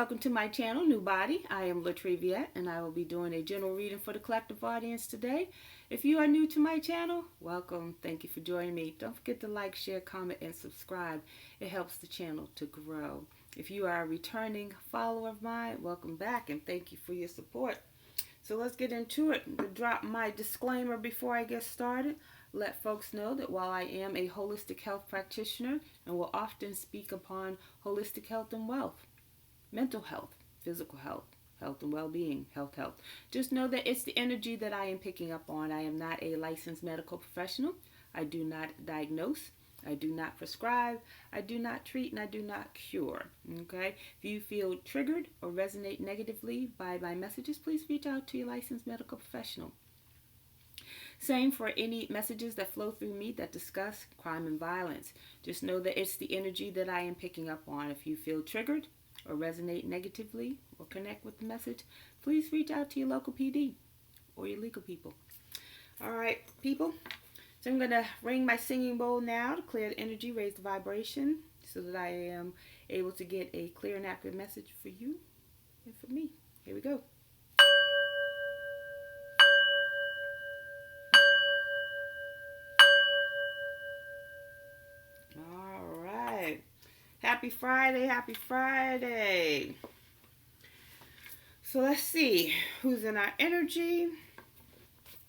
welcome to my channel, NUBODI. I am Latrivia, and I will be doing a general reading for the collective audience today. If you are new to my channel, welcome. Thank you for joining me. Don't forget to like, share, comment, and subscribe. It helps the channel to grow. If you are a returning follower of mine, welcome back, and thank you for your support. So let's get into it. To drop my disclaimer before I get started. Let folks know that while I am a holistic health practitioner and will often speak upon holistic health and wealth, mental health, physical health, health and well-being, health. Just know that it's the energy that I am picking up on. I am not a licensed medical professional. I do not diagnose. I do not prescribe. I do not treat, and I do not cure. Okay? If you feel triggered or resonate negatively by my messages, please reach out to your licensed medical professional. Same for any messages that flow through me that discuss crime and violence. Just know that it's the energy that I am picking up on. If you feel triggered or resonate negatively or connect with the message, please reach out to your local PD or your legal people. All right, people. So I'm going to ring my singing bowl now to clear the energy, raise the vibration, so that I am able to get a clear and accurate message for you and for me. Here we go. All right. Happy Friday, happy Friday. So let's see who's in our energy.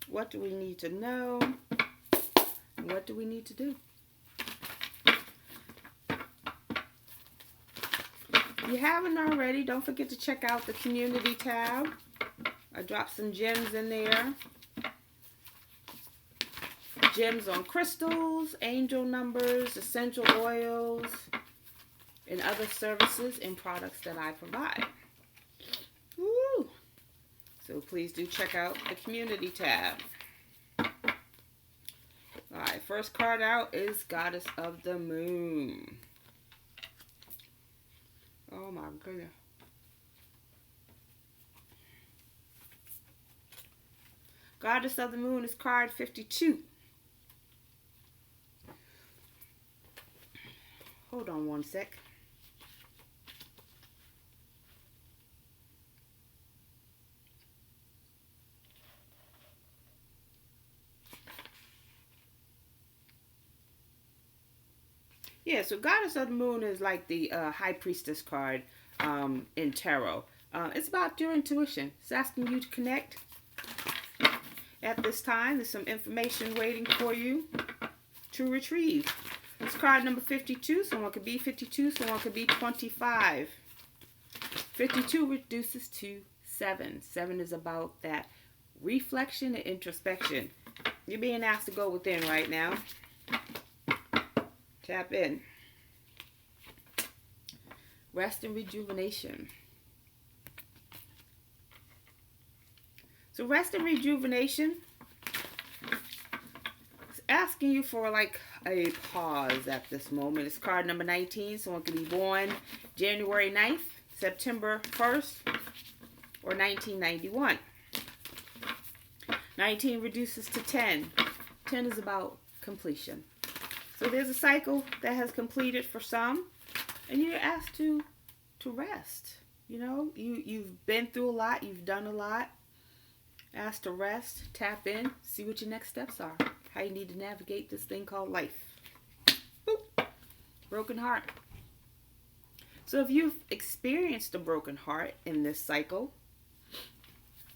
What do we need to know? What do we need to do? If you haven't already, don't forget to check out the community tab. I dropped some gems in there. Gems on crystals, angel numbers, essential oils, and other services and products that I provide. Woo! So please do check out the community tab. Alright, first card out is Goddess of the Moon. Oh my goodness. Goddess of the Moon is card 52. Hold on one sec. Yeah, so Goddess of the Moon is like the High Priestess card in Tarot. It's about your intuition. It's asking you to connect. At this time, there's some information waiting for you to retrieve. It's card number 52. Someone could be 52. Someone could be 25. 52 reduces to 7. 7 is about that reflection and introspection. You're being asked to go within right now. Tap in. Rest and rejuvenation. So rest and rejuvenation is asking you for like a pause at this moment. It's card number 19. Someone could be born January 9th, September 1st, or 1991. 19 reduces to 10. 10 is about completion. So there's a cycle that has completed for some, and you're asked to rest. You know, you've been through a lot, you've done a lot. Asked to rest, tap in, see what your next steps are. How you need to navigate this thing called life. Boop. Broken heart. So if you've experienced a broken heart in this cycle,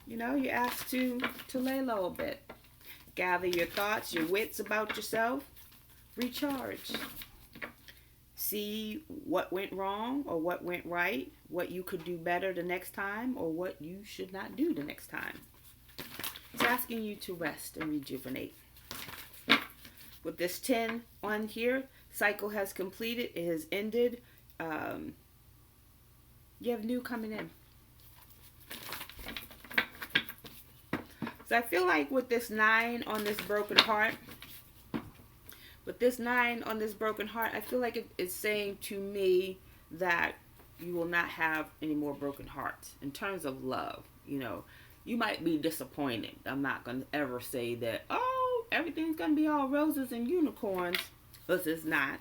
you know, you're asked to lay low a bit. Gather your thoughts, your wits about yourself. Recharge. See what went wrong or what went right, what you could do better the next time, or what you should not do the next time. It's asking you to rest and rejuvenate. With this 10 on here, cycle has completed, it has ended. You have new coming in. So I feel like with this 9 on this broken heart, I feel like it's saying to me that you will not have any more broken hearts in terms of love. You know, you might be disappointed. I'm not going to ever say that, oh, everything's going to be all roses and unicorns. Because it's not.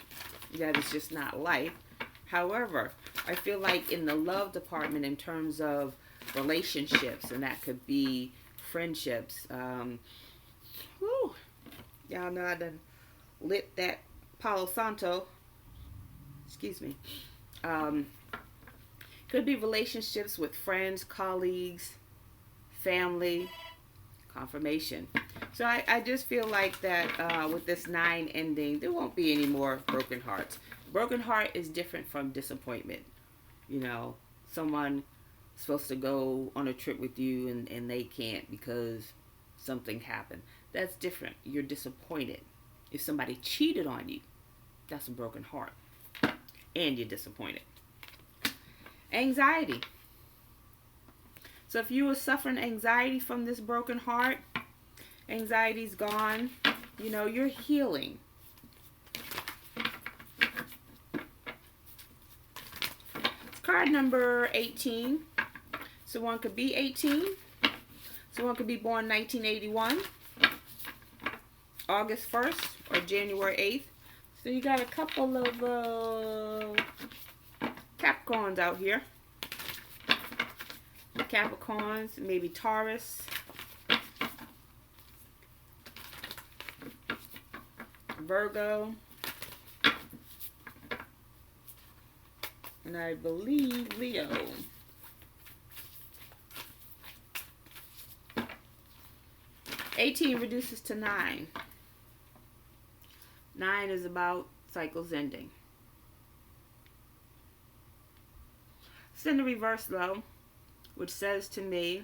That is just not life. However, I feel like in the love department, in terms of relationships, and that could be friendships. Whew, y'all know I done lit that Palo Santo. Excuse me. Could be relationships with friends, colleagues, family, confirmation. So I just feel like that with this 9 ending, there won't be any more broken hearts. Broken heart is different from disappointment. You know, someone is supposed to go on a trip with you and they can't because something happened. That's different. You're disappointed. If somebody cheated on you, that's a broken heart. And you're disappointed. Anxiety. So if you were suffering anxiety from this broken heart, anxiety's gone. You know, you're healing. It's card number 18. Someone could be 18. Someone could be born 1981, August 1st, or January 8th. So you got a couple of Capricorns out here. Capricorns, maybe Taurus, Virgo, and I believe Leo. $18 reduces to 9. 9 is about cycles ending. It's in the reverse though, which says to me,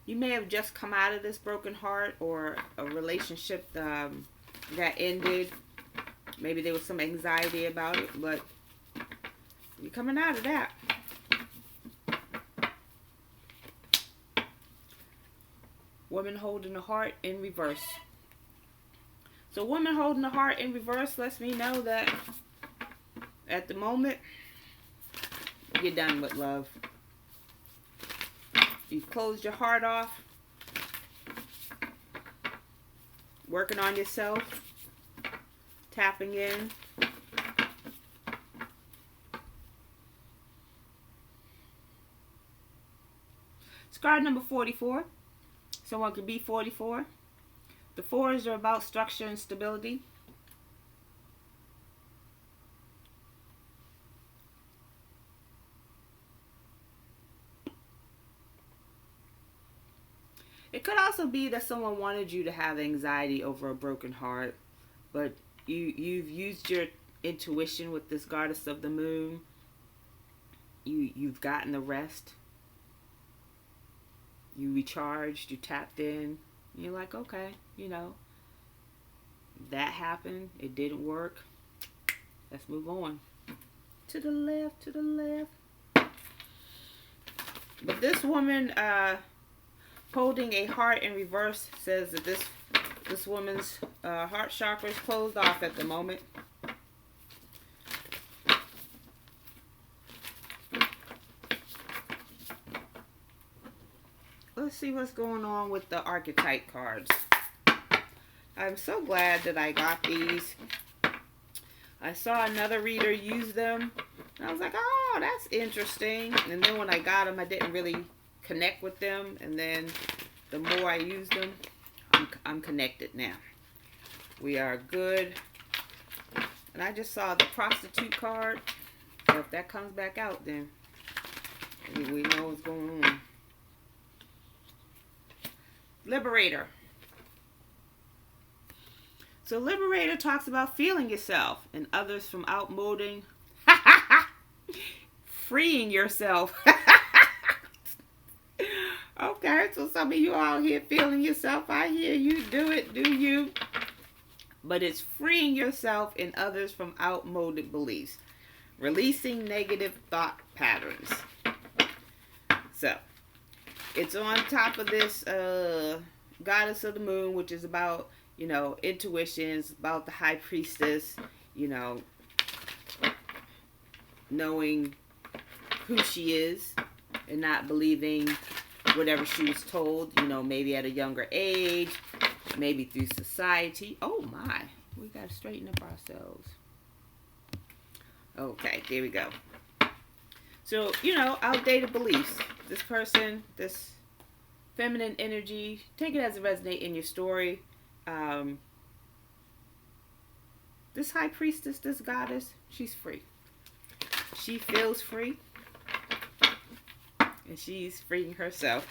you may have just come out of this broken heart, or a relationship that ended. Maybe there was some anxiety about it, but you're coming out of that. Woman holding the heart in reverse. So woman holding the heart in reverse lets me know that at the moment, you're done with love. You've closed your heart off. Working on yourself. Tapping in. It's card number 44. Someone could be 44. The 4s are about structure and stability. It could also be that someone wanted you to have anxiety over a broken heart, but you've used your intuition with this goddess of the moon. You've gotten the rest. You recharged, you tapped in. You're like, okay, you know, that happened. It didn't work. Let's move on. To the left, to the left. But this woman holding a heart in reverse says that this woman's heart chakra is closed off at the moment. Let's see what's going on with the archetype cards. I'm so glad that I got these. I saw another reader use them, and I was like, oh, that's interesting. And then when I got them, I didn't really connect with them. And then the more I use them, I'm connected now. We are good. And I just saw the prostitute card. So if that comes back out, then we know what's going on. Liberator. So Liberator talks about feeling yourself and others from outmoding, freeing yourself. Okay, so some of you out here feeling yourself. I hear you. Do it. Do you. But it's freeing yourself and others from outmoded beliefs. Releasing negative thought patterns. So, it's on top of this goddess of the moon, which is about, you know, intuitions, about the high priestess, you know, knowing who she is and not believing whatever she was told, you know, maybe at a younger age, maybe through society. Oh my, we got to straighten up ourselves. Okay, there we go. So, you know, outdated beliefs. This person, this feminine energy, take it as it resonates in your story. This high priestess, this goddess, she's free. She feels free. And she's freeing herself.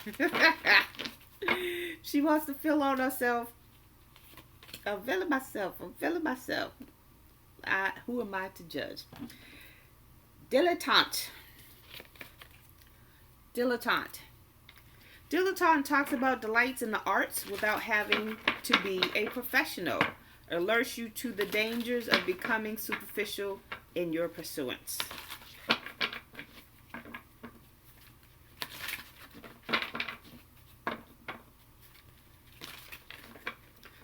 She wants to feel on herself. I'm feeling myself. I'm feeling myself. Who am I to judge? Dilettante. Dilettante. Dilettante talks about delights in the arts without having to be a professional. Alerts you to the dangers of becoming superficial in your pursuance.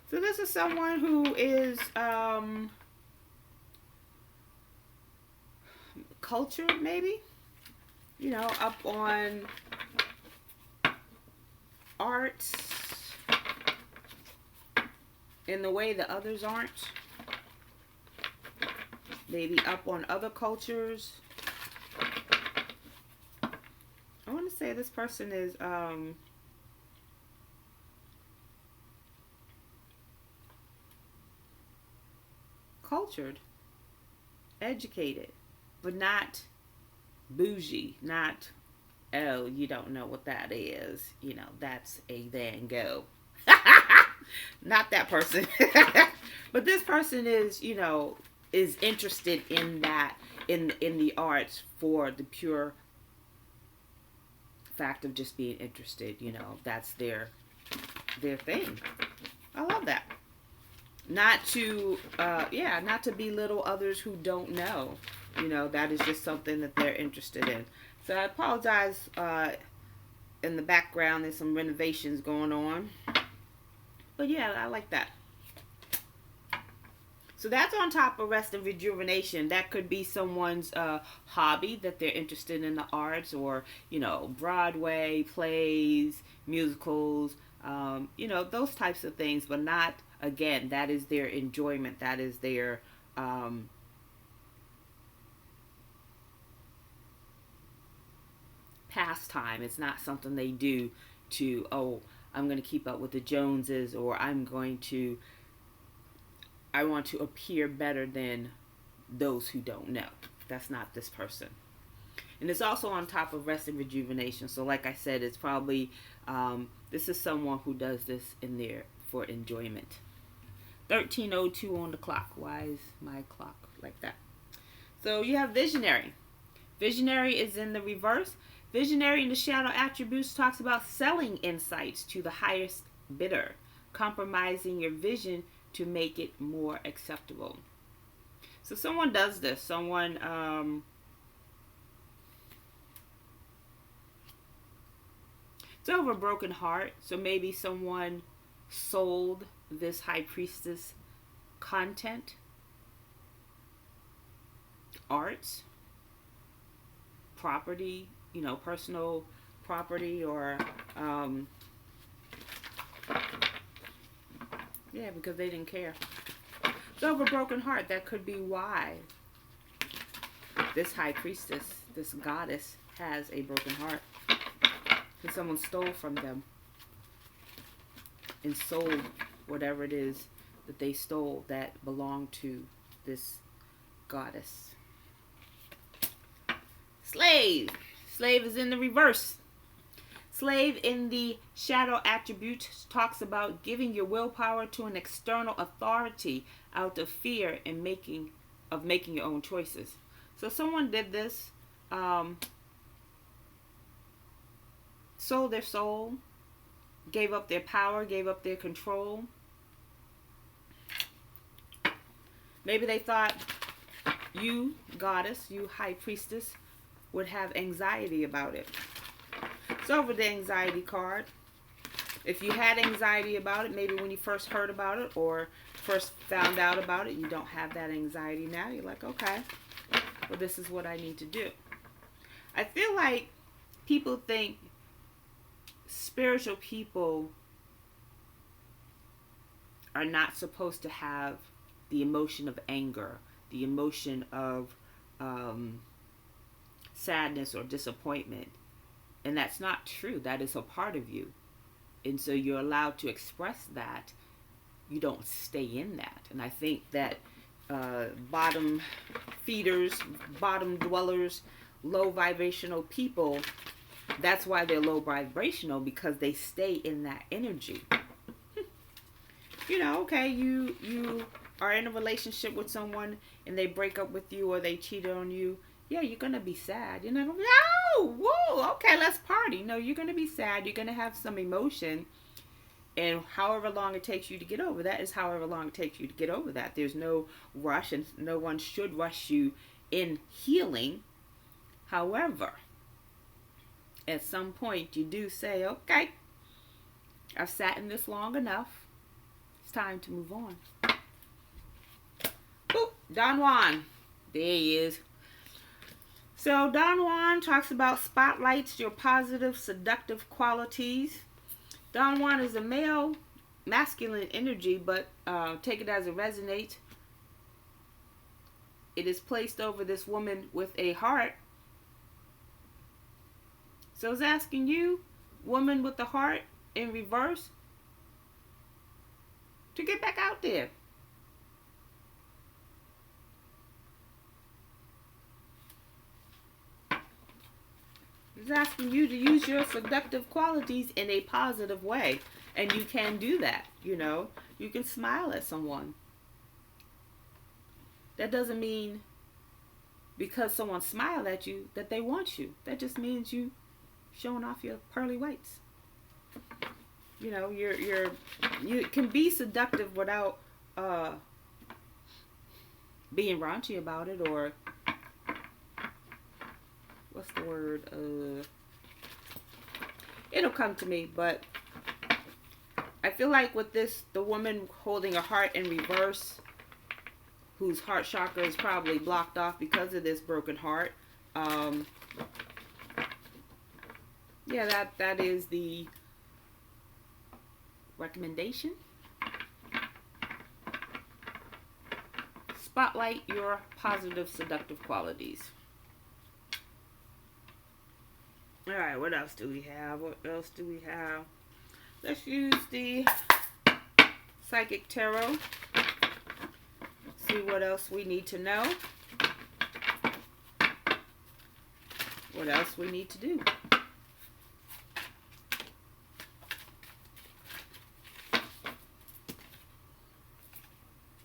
So this is someone who is cultured, maybe, you know, up on arts in the way that others aren't. Maybe up on other cultures. I want to say this person is cultured, educated, but not bougie, not, oh, you don't know what that is, you know, that's a Van Gogh. Not that person. But this person is, you know, is interested in that, in the arts for the pure fact of just being interested, you know, that's their thing. I love that. Not to, not to belittle others who don't know. You know, that is just something that they're interested in. So I apologize, in the background there's some renovations going on. But yeah, I like that. So that's on top of rest and rejuvenation. That could be someone's hobby that they're interested in the arts, or, you know, Broadway, plays, musicals, you know, those types of things. But not, again, that is their enjoyment. That is their pastime. It's not something they do to, oh, I'm going to keep up with the Joneses, or I want to appear better than those who don't know. That's not this person. And it's also on top of rest and rejuvenation. So like I said, it's probably, this is someone who does this in there for enjoyment. 13:02 on the clock. Why is my clock like that? So you have visionary. Visionary is in the reverse. Visionary in the shadow attributes talks about selling insights to the highest bidder, compromising your vision to make it more acceptable. So someone does this. Someone it's over a broken heart. So maybe someone sold this high priestess content, arts, property, you know, personal property, or yeah, because they didn't care. So over a broken heart, that could be why this high priestess, this goddess, has a broken heart. Because someone stole from them and sold whatever it is that they stole that belonged to this goddess. Slave. Slave is in the reverse. Slave in the shadow attribute talks about giving your willpower to an external authority out of fear and making your own choices. So someone did this, sold their soul, gave up their power, gave up their control. Maybe they thought you, goddess, you high priestess, would have anxiety about it. So over the anxiety card, if you had anxiety about it, maybe when you first heard about it or first found out about it, you don't have that anxiety now. You're like, okay, well, this is what I need to do. I feel like people think spiritual people are not supposed to have the emotion of anger, the emotion of sadness or disappointment. And that's not true. That is a part of you. And so you're allowed to express that. You don't stay in that. And I think that bottom feeders, bottom dwellers, low vibrational people, that's why they're low vibrational, because they stay in that energy. You know, okay, you are in a relationship with someone and they break up with you or they cheated on you. Yeah, you're going to be sad. You're not going to be, oh, whoa, okay, let's party. No, you're going to be sad. You're going to have some emotion. And however long it takes you to get over that is however long it takes you to get over that. There's no rush, and no one should rush you in healing. However, at some point you do say, okay, I've sat in this long enough. It's time to move on. Boop, Don Juan. There he is. So Don Juan talks about spotlights your positive, seductive qualities. Don Juan is a male, masculine energy, but take it as it resonates. It is placed over this woman with a heart. So it's asking you, woman with the heart in reverse, to get back out there. It's asking you to use your seductive qualities in a positive way. And you can do that, you know. You can smile at someone. That doesn't mean because someone smiled at you that they want you. That just means you showing off your pearly whites. You know, you can be seductive without being raunchy about it, or what's the word? It'll come to me, but I feel like with this, the woman holding a heart in reverse, whose heart chakra is probably blocked off because of this broken heart. Yeah, that is the recommendation. Spotlight your positive, seductive qualities. All right, what else do we have? What else do we have? Let's use the Psychic Tarot. See what else we need to know. What else we need to do.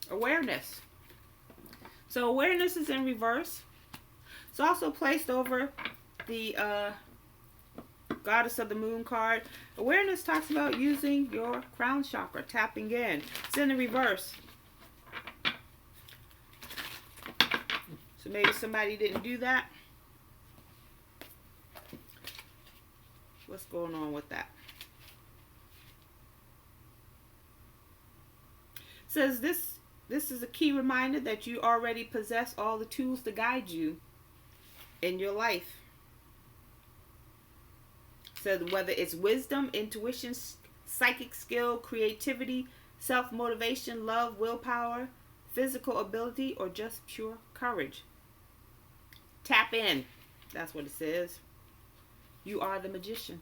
Awareness. So awareness is in reverse. It's also placed over the Goddess of the Moon card. Awareness talks about using your crown chakra, tapping in. It's in the reverse. So maybe somebody didn't do that. What's going on with that? It says this is a key reminder that you already possess all the tools to guide you in your life. So whether it's wisdom, intuition, psychic skill, creativity, self-motivation, love, willpower, physical ability, or just pure courage. Tap in. That's what it says. You are the magician.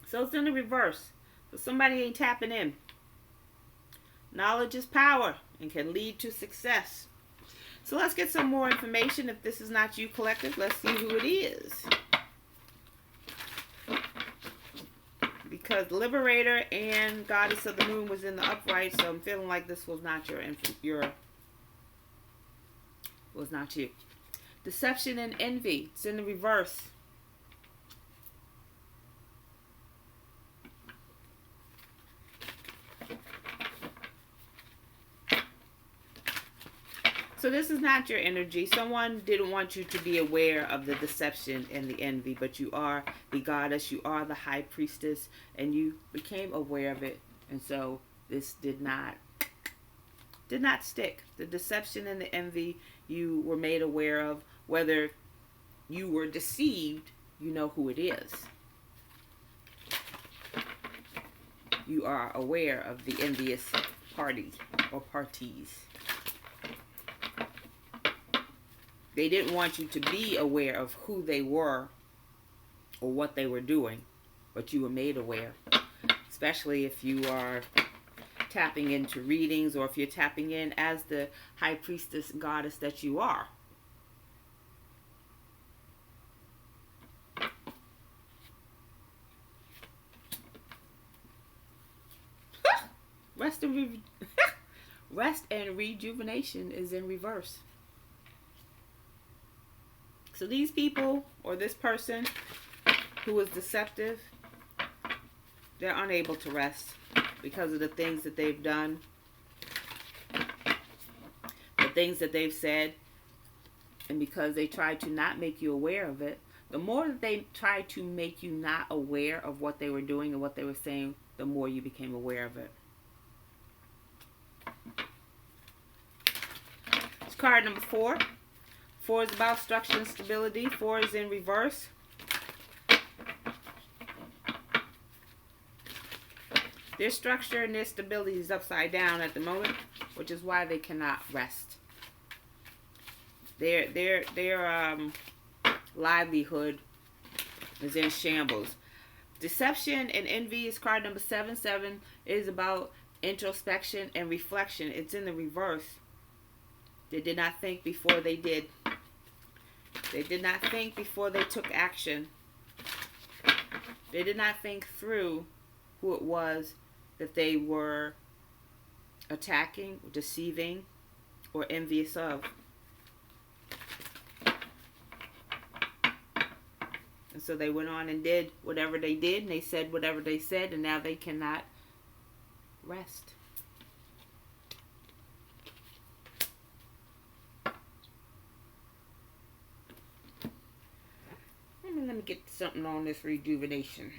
So it's in the reverse. So somebody ain't tapping in. Knowledge is power and can lead to success. So let's get some more information. If this is not you, collective, let's see who it is. Because Liberator and Goddess of the Moon was in the upright, so I'm feeling like this was not was not you. Deception and envy. It's in the reverse. So this is not your energy. Someone didn't want you to be aware of the deception and the envy, but you are the goddess, you are the high priestess, and you became aware of it. And so this did not stick. The deception and the envy you were made aware of. Whether you were deceived, you know who it is. you are aware of the envious party or parties. They didn't want you to be aware of who they were or what they were doing, but you were made aware. Especially if you are tapping into readings, or if you're tapping in as the high priestess goddess that you are. Rest and rejuvenation is in reverse. So these people, or this person who is deceptive, they're unable to rest because of the things that they've done, the things that they've said, and because they try to not make you aware of it. The more that they try to make you not aware of what they were doing and what they were saying, the more you became aware of it. It's card number 4. 4 is about structure and stability. 4 is in reverse. Their structure and their stability is upside down at the moment, which is why they cannot rest. Their livelihood is in shambles. Deception and envy is card number 7. 7 is about introspection and reflection. It's in the reverse. They did not think before they did. They did not think before they took action. They did not think through who it was that they were attacking, deceiving, or envious of. And so they went on and did whatever they did, and they said whatever they said, and now they cannot rest. Let me get something on this rejuvenation.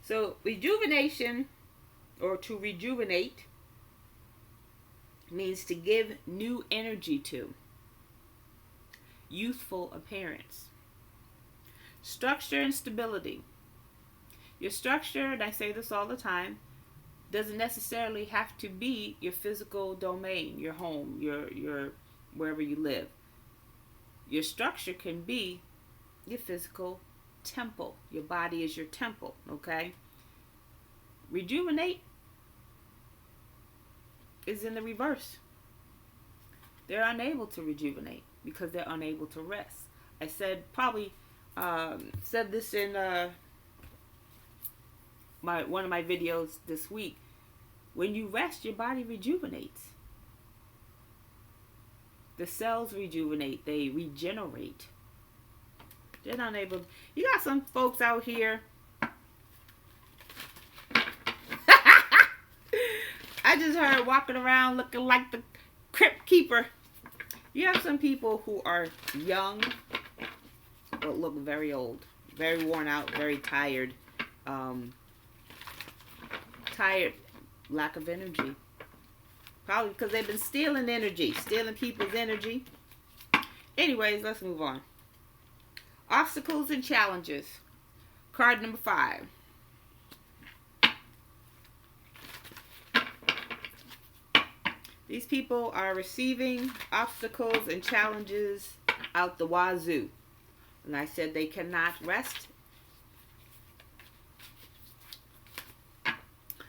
So rejuvenation, or to rejuvenate, means to give new energy to. Youthful appearance. Structure and stability. Your structure, and I say this all the time, doesn't necessarily have to be your physical domain, your home, your wherever you live. Your structure can be your physical temple. Your body is your temple, okay? Rejuvenate is in the reverse. They're unable to rejuvenate because they're unable to rest. I said said this in one of my videos this week. When you rest, your body rejuvenates. The cells rejuvenate. They regenerate. They're not able. You got some folks out here. I just heard walking around looking like the crypt keeper. You have some people who are young but look very old, very worn out, very tired. Lack of energy. Probably because they've been stealing energy, stealing people's energy. Anyways, let's move on. Obstacles and challenges. Card number 5. These people are receiving obstacles and challenges out the wazoo. And I said they cannot rest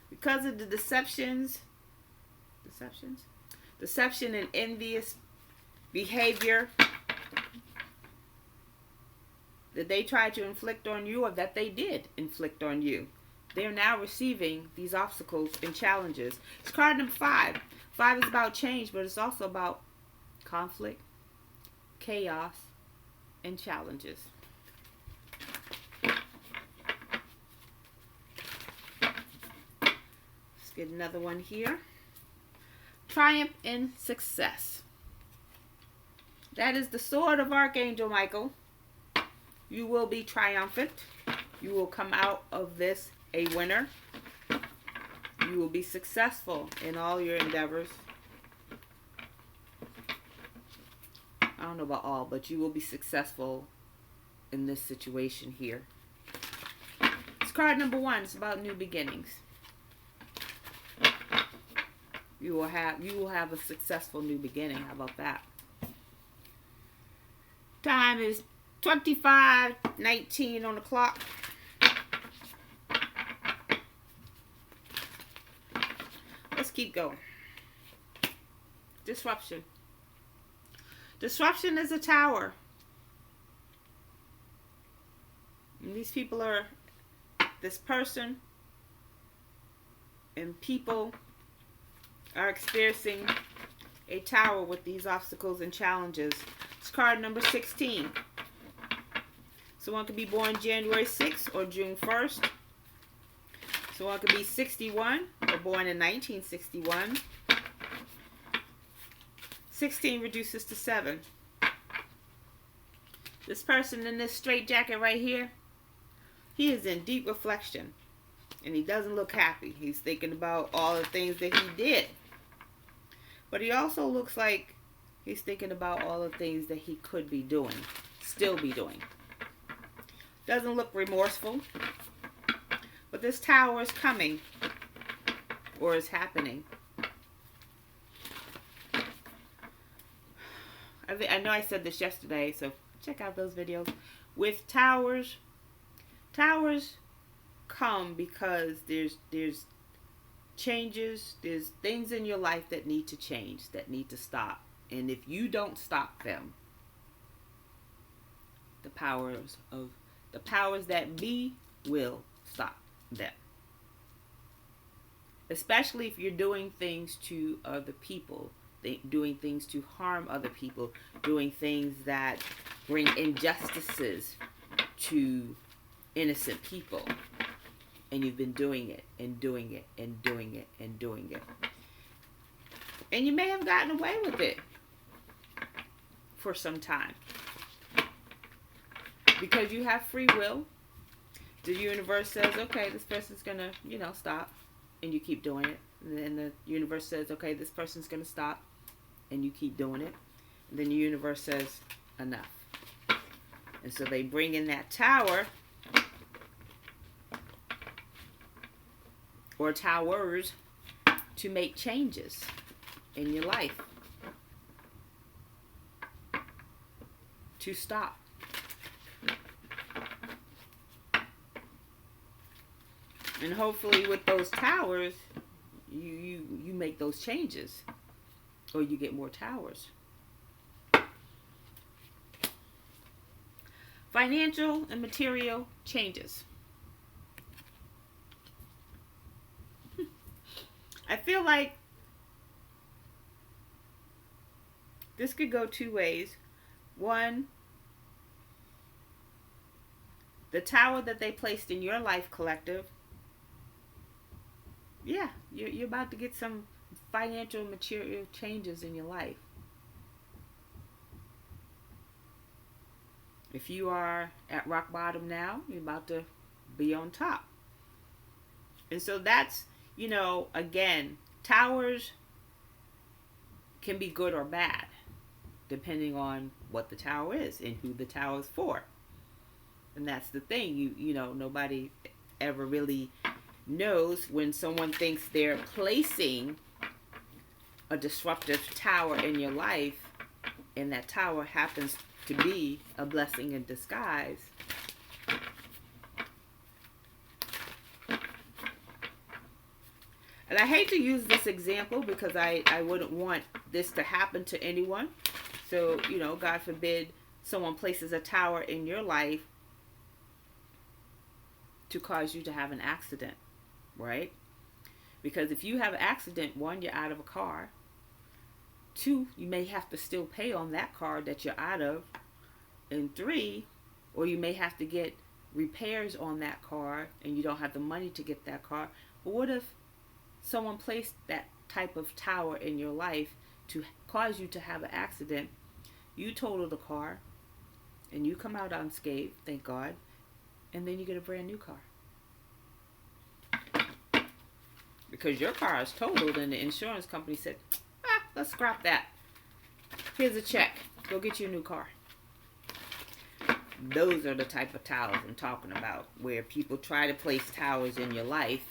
because of the deception and envious behavior that they tried to inflict on you, or that they did inflict on you. They're now receiving these obstacles and challenges. It's card number 5. 5 is about change, but it's also about conflict, chaos, and challenges. Let's get another one here. Triumph and success. That is the sword of Archangel Michael. You will be triumphant. You will come out of this a winner. You will be successful in all your endeavors. I don't know about all, but you will be successful in this situation here. It's card number 1. It's about new beginnings. You will have a successful new beginning. How about that? Time is 25:19 on the clock. Let's keep going. Disruption. Disruption is a tower. And these people are, this person and people are experiencing a tower with these obstacles and challenges. It's card number 16. Someone could be born January 6th or June 1st. Someone could be 61 or born in 1961. 16 reduces to 7. This person in this straitjacket right here, he is in deep reflection. And he doesn't look happy. He's thinking about all the things that he did. But he also looks like he's thinking about all the things that he could be doing, still be doing. Doesn't look remorseful. But this tower is coming, or is happening. I know I said this yesterday, so check out those videos. With towers come because there's changes, there's things in your life that need to change, that need to stop. And if you don't stop them, the powers that be will stop them. Especially if you're doing things to other people, doing things to harm other people, doing things that bring injustices to innocent people. And you've been doing it and doing it and doing it and doing it. And you may have gotten away with it for some time. Because you have free will. The universe says, okay, this person's going to, stop. And you keep doing it. And then the universe says, okay, this person's going to stop. And you keep doing it. And then the universe says, enough. And so they bring in that tower, or towers, to make changes in your life. To stop. And hopefully with those towers, you make those changes. Or you get more towers. Financial and material changes. I feel like this could go two ways. One, the tower that they placed in your life, collective, yeah, you're about to get some financial and material changes in your life. If you are at rock bottom now, you're about to be on top. And so that's, again, towers can be good or bad, depending on what the tower is and who the tower is for. And that's the thing, nobody ever really knows when someone thinks they're placing a disruptive tower in your life, and that tower happens to be a blessing in disguise. And I hate to use this example because I wouldn't want this to happen to anyone. So, God forbid someone places a tower in your life to cause you to have an accident, right? Because if you have an accident, 1, you're out of a car. 2, you may have to still pay on that car that you're out of. And 3, or you may have to get repairs on that car and you don't have the money to get that car. But what if someone placed that type of tower in your life to cause you to have an accident? You total the car and you come out unscathed, thank God, and then you get a brand new car. because your car is totaled and the insurance company said, let's scrap that. Here's a check. Go get you a new car. Those are the type of towers I'm talking about, where people try to place towers in your life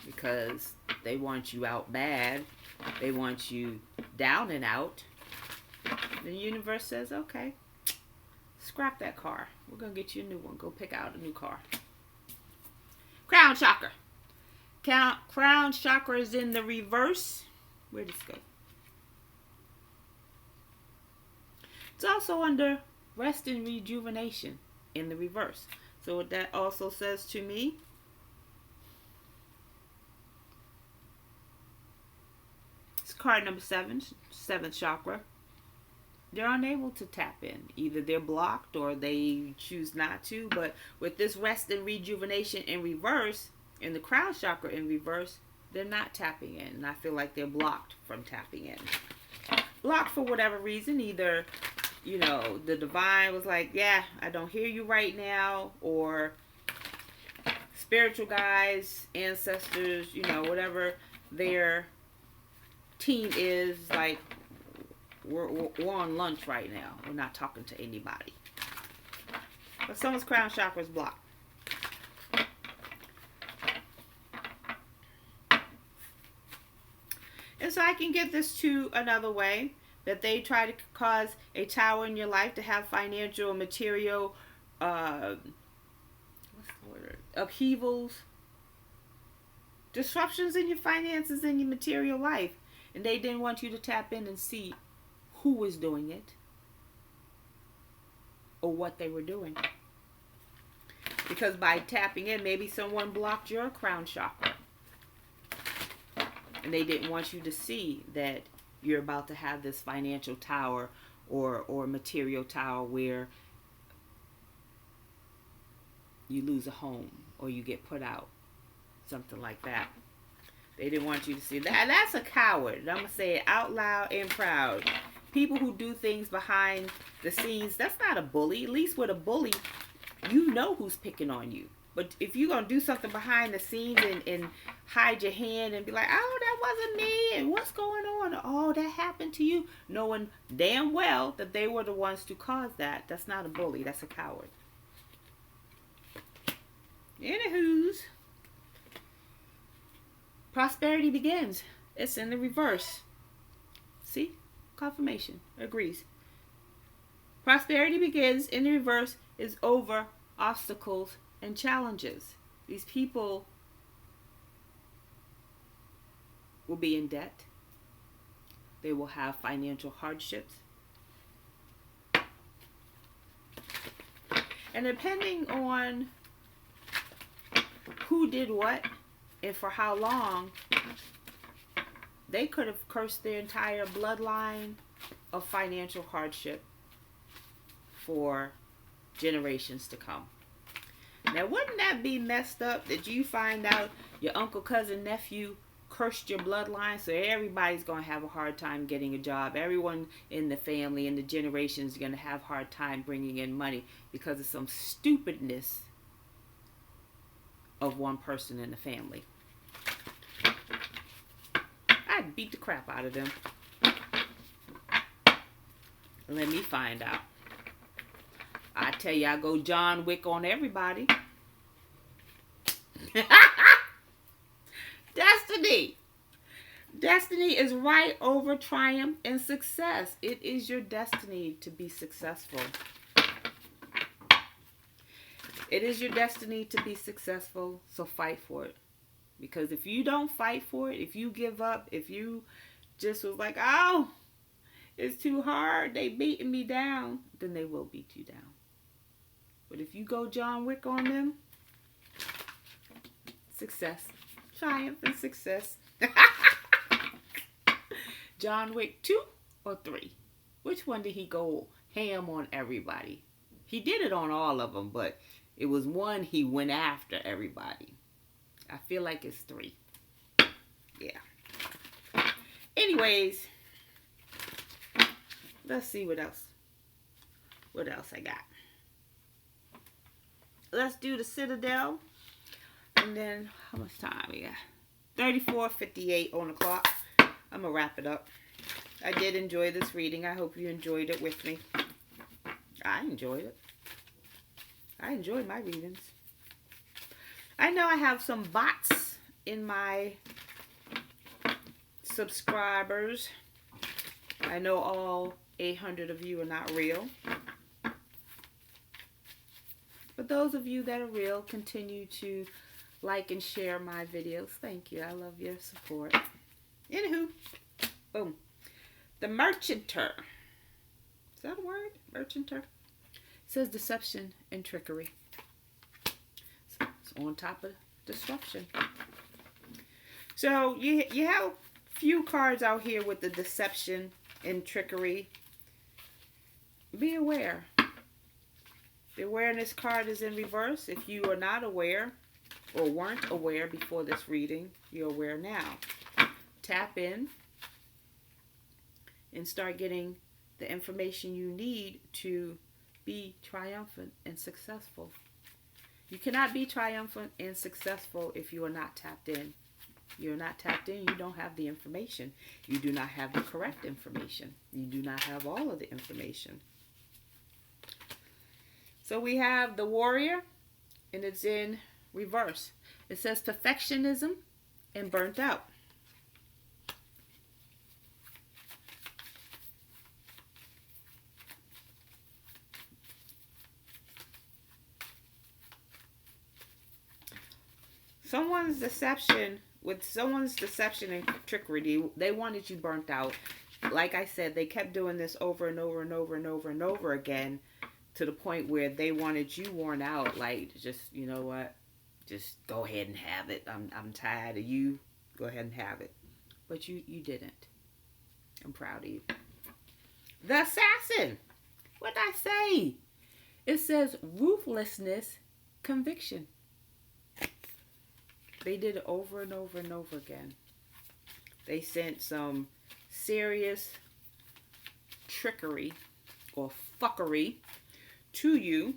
because they want you out bad. They want you down and out. The universe says, okay, scrap that car. We're going to get you a new one. Go pick out a new car. Crown chakra. Crown chakra is in the reverse. Where'd this go? It's also under rest and rejuvenation in the reverse. So what that also says to me, it's card number 7, 7th chakra. They're unable to tap in. Either they're blocked or they choose not to. But with this rest and rejuvenation in reverse, in the crown chakra in reverse, they're not tapping in. And I feel like they're blocked from tapping in. Blocked for whatever reason. Either, you know, the divine was like, yeah, I don't hear you right now. Or spiritual guides, ancestors, you know, whatever their team is, like, we're on lunch right now. We're not talking to anybody. But someone's crown chakra is blocked. And so I can get this to another way, that they try to cause a tower in your life to have financial, material, what's the word? Upheavals, disruptions in your finances and your material life. And they didn't want you to tap in and see who was doing it or what they were doing. Because by tapping in, maybe someone blocked your crown chakra. And they didn't want you to see that you're about to have this financial tower or material tower where you lose a home or you get put out. Something like that. They didn't want you to see that. That's a coward. I'm going to say it out loud and proud. People who do things behind the scenes, that's not a bully. At least with a bully, you know who's picking on you. But if you're going to do something behind the scenes and hide your hand and be like, oh, that wasn't me, and what's going on? Oh, that happened to you. Knowing damn well that they were the ones to cause that. That's not a bully. That's a coward. Anywho's, prosperity begins. It's in the reverse. See? Confirmation. Agrees. Prosperity begins in the reverse is over obstacles and challenges. These people will be in debt. They will have financial hardships. And depending on who did what and for how long, they could have cursed their entire bloodline of financial hardship for generations to come. Now, wouldn't that be messed up that you find out your uncle, cousin, nephew cursed your bloodline, so everybody's going to have a hard time getting a job. Everyone in the family and the generations is going to have a hard time bringing in money because of some stupidness of one person in the family. I'd beat the crap out of them. Let me find out. I tell you, I go John Wick on everybody. Destiny. Destiny is right over triumph and success. It is your destiny to be successful. It is your destiny to be successful, so fight for it. Because if you don't fight for it, if you give up, if you just was like, oh, it's too hard, they beating me down, then they will beat you down. But if you go John Wick on them, success, triumph, and success. John Wick 2 or 3? Which one did he go ham on everybody? He did it on all of them, but it was one he went after everybody. I feel like it's 3. Yeah. Anyways, let's see what else. What else I got? Let's do the Citadel. And then, how much time we got? 34:58 on the clock. I'm going to wrap it up. I did enjoy this reading. I hope you enjoyed it with me. I enjoyed it. I enjoy my readings. I know I have some bots in my subscribers. I know all 800 of you are not real. But those of you that are real, continue to like and share my videos. Thank you. I love your support. Anywho, boom. The Merchanter. Is that a word? Merchanter? It says deception and trickery. So it's on top of disruption. So you have a few cards out here with the deception and trickery. Be aware. The awareness card is in reverse. If you are not aware or weren't aware before this reading, you're aware now. Tap in and start getting the information you need to be triumphant and successful. You cannot be triumphant and successful if you are not tapped in. You're not tapped in, you don't have the information. You do not have the correct information. You do not have all of the information. So we have the Warrior, and it's in reverse. It says perfectionism and burnt out. Someone's deception and trickery, they wanted you burnt out. Like I said, they kept doing this over and over and over and over and over again, to the point where they wanted you worn out. Like, just, you know what, just go ahead and have it. I'm tired of you. Go ahead and have it. But you didn't. I'm proud of you. The Assassin. What did I say? It says ruthlessness, conviction. They did it over and over and over again. They sent some serious trickery or fuckery to you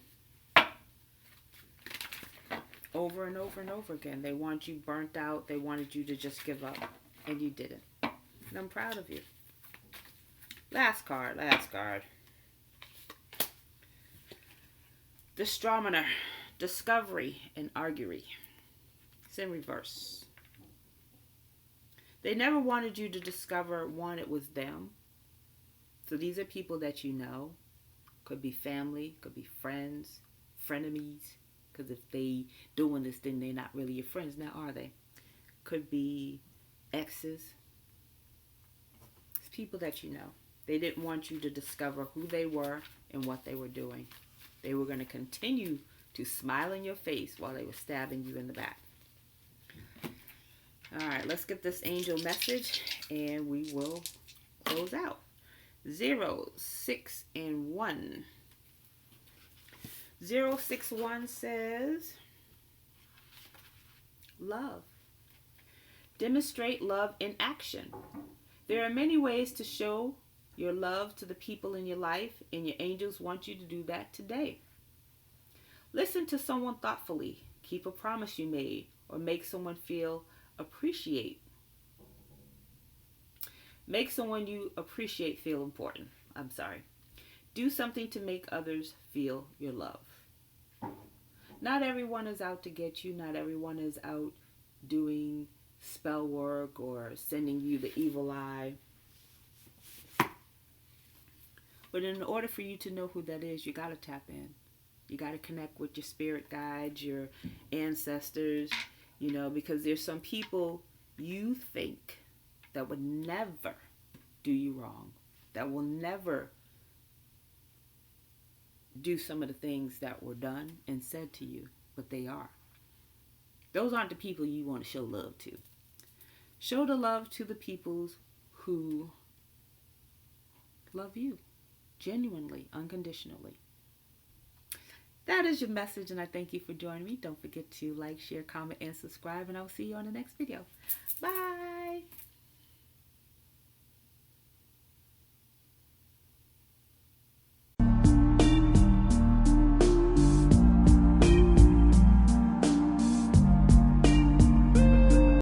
over and over and over again. They want you burnt out. They wanted you to just give up, and you didn't. And I'm proud of you. Last card. The Astronomer, discovery and augury. It's in reverse. They never wanted you to discover, one, it was them. So these are people that you know. Could be family, could be friends, frenemies. Because if they doing this, then they're not really your friends now, are they? Could be exes. It's people that you know. They didn't want you to discover who they were and what they were doing. They were going to continue to smile in your face while they were stabbing you in the back. All right, let's get this angel message and we will close out. 0, 6, and 1. 061 says, love. Demonstrate love in action. There are many ways to show your love to the people in your life, and your angels want you to do that today. Listen to someone thoughtfully. Keep a promise you made, or make someone feel appreciate. Make someone you appreciate feel important. I'm sorry. Do something to make others feel your love. Not everyone is out to get you. Not everyone is out doing spell work or sending you the evil eye. But in order for you to know who that is, you got to tap in. You got to connect with your spirit guides, your ancestors, you know, because there's some people you think that would never do you wrong, that will never do some of the things that were done and said to you, but they are. Those aren't the people you want to show love to. Show the love to the people who love you genuinely, unconditionally. That is your message, and I thank you for joining me. Don't forget to like, share, comment, and subscribe, and I'll see you on the next video. Bye.